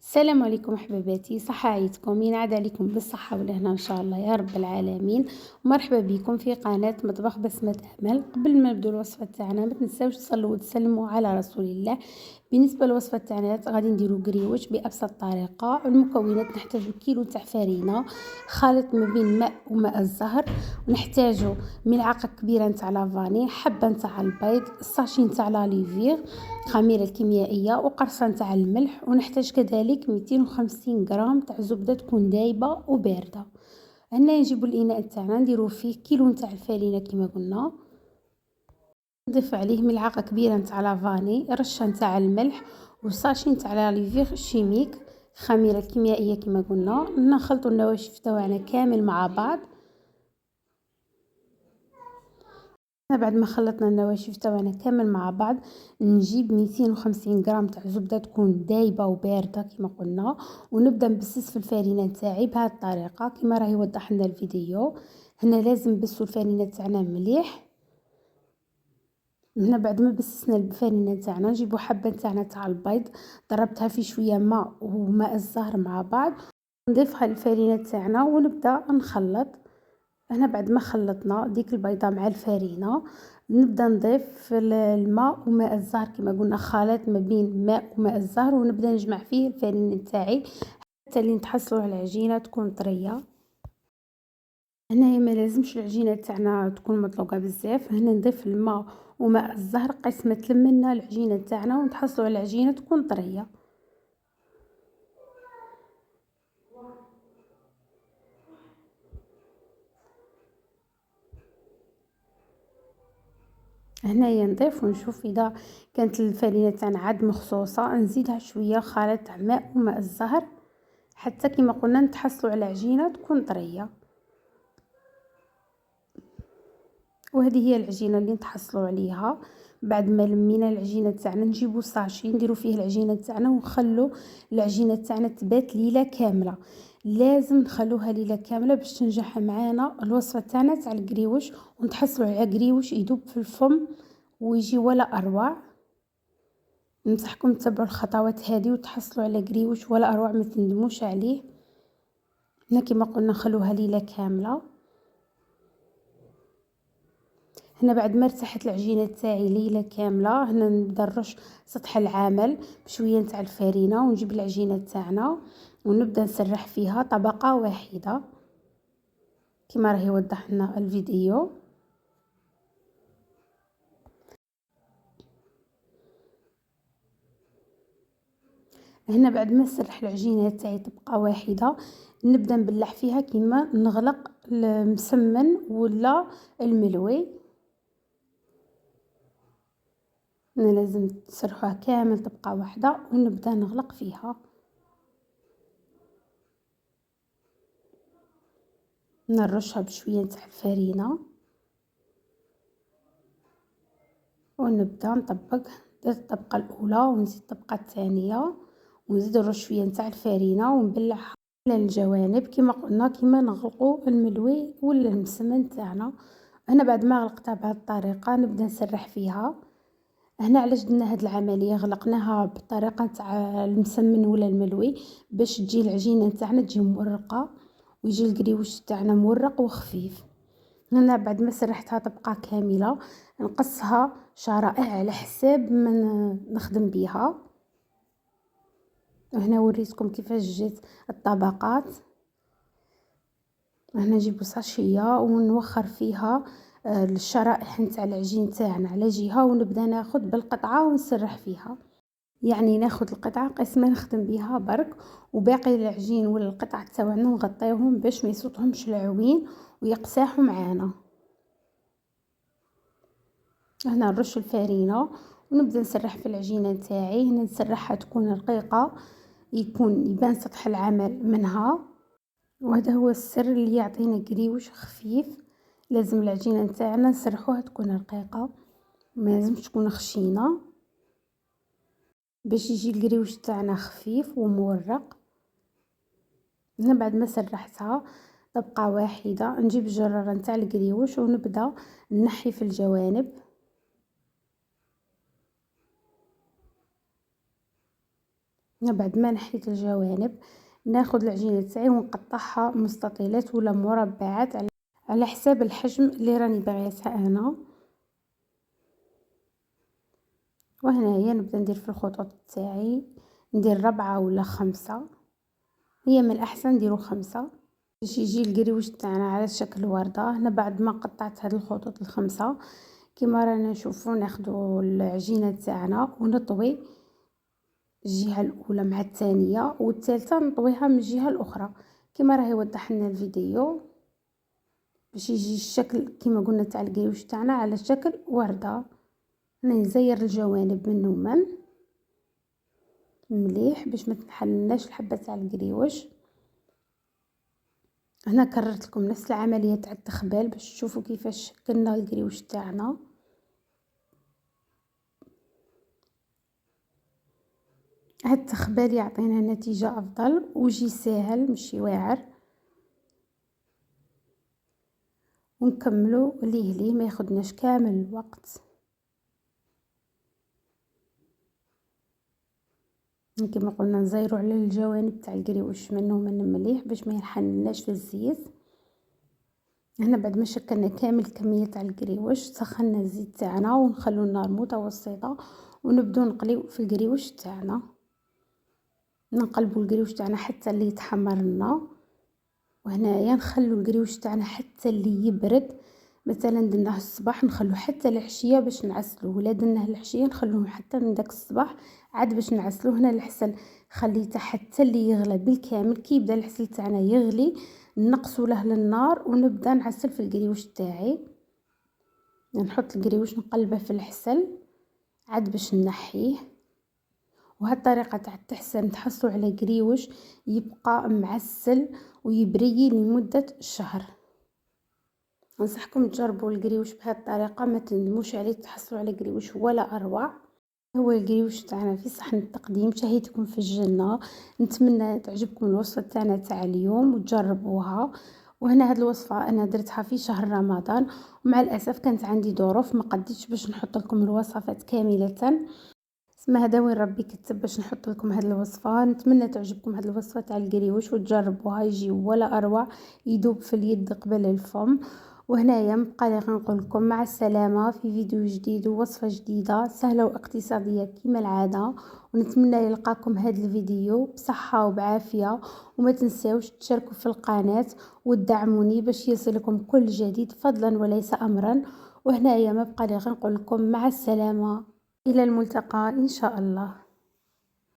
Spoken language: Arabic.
السلام عليكم حبيباتي، صحة عيدكم ينعاد عليكم بالصحة والهنا ان شاء الله يا رب العالمين. ومرحبا بكم في قناة مطبخ بسمة امل. قبل ما نبدو الوصفة تاعنا ما تنساوش تصلوا وتسلموا على رسول الله. بالنسبة للوصفة تاعنا غادي نديرو قريوش بابسط طريقة. المكونات نحتاجو كيلو تاع فرينة، خليط ما بين ماء وماء الزهر، ونحتاجو ملعقة كبيرة نتاع لافاني، حبة نتاع البيض، ساشي نتاع لاليفير، خميرة الكيميائية، وقرصة نتاع الملح. ونحتاج كذلك 250 غرام تاع زبدة تكون دايبة وباردة. هنا نجيبو الاناء تاعنا نديرو فيه كيلو نتاع الفرينة كما قلنا، نضيف عليه ملعقة كبيرة نتاع لافاني، رشة نتاع الملح، وساشي نتاع لاليفير شيميك، خميرة الكيميائية كما قلنا. نخلطوا النواشف تاعنا كامل مع بعض. بعد ما خلطنا النواشف تاعنا كامل مع بعض، نجيب 250 غرام تاع زبده تكون دايبه وبارده كما قلنا، ونبدا نبسس في الفرينه نتاعي بهذه الطريقه كما راه يوضح لنا الفيديو. هنا لازم نبسوا الفرينه تاعنا مليح. هنا بعد ما بسسنا الفرينه تاعنا نجيبوا حبه تاعنا تاع البيض، ضربتها في شويه ماء وماء الزهر مع بعض، نضيفها للفرينه تاعنا ونبدا نخلط. هنا بعد ما خلطنا ديك البيضة مع الفرينة، نبدا نضيف الماء وماء الزهر كما قلنا، خليط ما بين ماء وماء الزهر، ونبدا نجمع فيه الفرينة تاعي حتى اللي نتحصلوا على العجينة تكون طرية. هنايا ما لازمش العجينة تاعنا تكون مطلوقة بزاف، هنا نضيف الماء وماء الزهر قيس ما تلمنا العجينة تاعنا ونتحصلوا على العجينة تكون طرية. هنايا نضيف ونشوف اذا كانت الفرينه تاعنا عاد مخصوصه، نزيدها شويه خليط تاع ماء وماء الزهر حتى كما قلنا نتحصلوا على عجينه تكون طريه. وهذه هي العجينه اللي نتحصلوا عليها. بعد ما لمينا العجينه تاعنا نجيبوا ساشي نديروا فيه العجينه تاعنا ونخلوا العجينه تاعنا تبات ليله كامله. لازم نخلوها ليله كامله باش تنجح معانا الوصفه تاعنا تاع القريوش، ونتحصلوا على قريوش يذوب في الفم ويجي ولا اروع. ننصحكم تتبعوا الخطوات هذه وتحصلوا على قريوش ولا اروع، ما تندموش عليه. هنا كما قلنا نخلوها ليله كامله. هنا بعد ما ارتاحت العجينه تاعي ليله كامله، هنا نبدا نرش سطح العمل بشويه نتاع الفرينه، ونجيب العجينه تاعنا ونبدا نسرح فيها طبقه واحده كما راه يوضح لنا الفيديو. هنا بعد ما نسرح العجينه تاعي طبقه واحده، نبدا نبلع فيها كيما نغلق المسمن ولا الملوي. هنا لازم تسرحوها كامل طبقه واحده ونبدا نغلق فيها. نرشها بشويه نتاع الفرينه ونبدا نطبق. درت الطبقه الاولى ونزيد الطبقه الثانيه ونزيد نرش شويه نتاع الفرينه ونبلعها على الجوانب كما قلنا، كما نغلقوا الملوي ولا المسمن تاعنا. هنا بعد ما غلقتها بهذه الطريقه نبدا نسرح فيها. هنا علاش درنا هاد العمليه، غلقناها بالطريقه تاع المسمن ولا الملوي باش تجي العجينه تاعنا تجي مورقه ويجي القريوش تاعنا مورق وخفيف. هنا بعد ما سرحتها طبقه كامله نقصها شرائح على حساب ما نخدم بيها. هنا وريتكم كيفاش جات الطبقات. هنا نجيب ساشيه ونوخر فيها الشرائح نتاع العجين تاعنا على جهه، ونبدا ناخذ بالقطعه ونسرح فيها. يعني ناخذ القطعه قيس ما نخدم بها برك، وباقي العجين ولا القطع تاعنا نغطيوهم باش ما يصوتهمش العوين ويقساحوا معانا. هنا نرش الفرينه ونبدا نسرح في العجينه نتاعي. هنا نسرحها تكون رقيقه، يكون يبان سطح العمل منها، وهذا هو السر اللي يعطينا قريوش خفيف. لازم العجينه نتاعنا نسرحوها تكون رقيقه، ما لازمش تكون خشينه باش يجي القريوش تاعنا خفيف ومورق. هنا بعد ما سرحتها طبقه واحده نجيب الجراره نتاع القريوش ونبدا نحي في الجوانب. بعد ما نحيت الجوانب ناخد العجينه تاعي ونقطعها مستطيلات ولا مربعات على حساب الحجم اللي راني باغيتها انا. وهنايا نبدا ندير في الخطوط تاعي، ندير 4 ولا 5، هي من الاحسن نديرو 5 باش يجي القريوش تاعنا على شكل ورده. هنا بعد ما قطعت هاد الخطوط الخمسه كما رانا نشوفوا ناخدو العجينه تاعنا ونطوي الجهه الاولى مع الثانيه والثالثه نطويها من الجهه الاخرى كما راهي وضح لنا الفيديو، باش يجي الشكل كما قلنا تاع القريوش تاعنا على شكل ورده. هنا نزير الجوانب من مليح باش ما تنحلناش الحبه تاع القريوش. هنا كررت لكم نفس العمليه تاع التخبال باش تشوفوا كيفاش شكلنا القريوش تاعنا. هاد التخبال يعطينا نتيجه افضل ويجي ساهل ماشي واعر. ونكملوا ليه ما ياخدناش كامل الوقت. كما قلنا نزيروا على الجوانب تاع القريوش من مليح باش ما ينحنلناش في الزيت. هنا بعد ما شكلنا كامل كميه تاع القريوش سخنا الزيت تاعنا ونخلو النار متوسطه ونبداو نقليو في القريوش تاعنا. نقلبوا القريوش تاعنا حتى اللي يتحمر لنا. وهنايا نخلو القريوش تاعنا حتى اللي يبرد، مثلا درناه الصباح نخلو حتى العشيه باش نعسلوه، ولا درناه العشيه نخلوه حتى من داك الصباح عاد باش نعسلوه. هنا العسل خليته حتى اللي يغلى بالكامل. كي يبدا العسل تاعنا يغلي نقصوا له للنار ونبدا نعسل في القريوش تاعي. نحط القريوش نقلبه في العسل عاد باش نحيه. وهاد الطريقه تاع التحسن تحصلوا على قريوش يبقى معسل ويبري لمده شهر. انصحكم تجربوا القريوش بهذه الطريقه، ما تندموش عليه، تحصلوا على قريوش ولا اروع. هو القريوش تاعنا في صحن التقديم، شهيتكم في الجنه. نتمنى تعجبكم الوصفه تاعنا تاع اليوم وتجربوها. وهنا هاد الوصفه انا درتها في شهر رمضان، ومع الاسف كانت عندي ظروف ما قديتش باش نحط لكم الوصفات كامله. اسمها هذا وين ربي كتب باش نحط لكم هذه الوصفه. نتمنى تعجبكم هذه الوصفه تاع القريوش وتجربوها، يجي ولا اروع، يذوب في اليد قبل الفم. وهنايا مبقى لي غنقول لكم مع السلامه في فيديو جديد ووصفه جديده سهله واقتصاديه كما العاده. ونتمنى يلقاكم هذا الفيديو بصحه وبعافيه، وما تنساوش تشاركوا في القناه وتدعموني باش يصلكم كل جديد فضلا وليس امرا. وهنايا ما بقى لي غنقول لكم مع السلامه، إلى الملتقى إن شاء الله.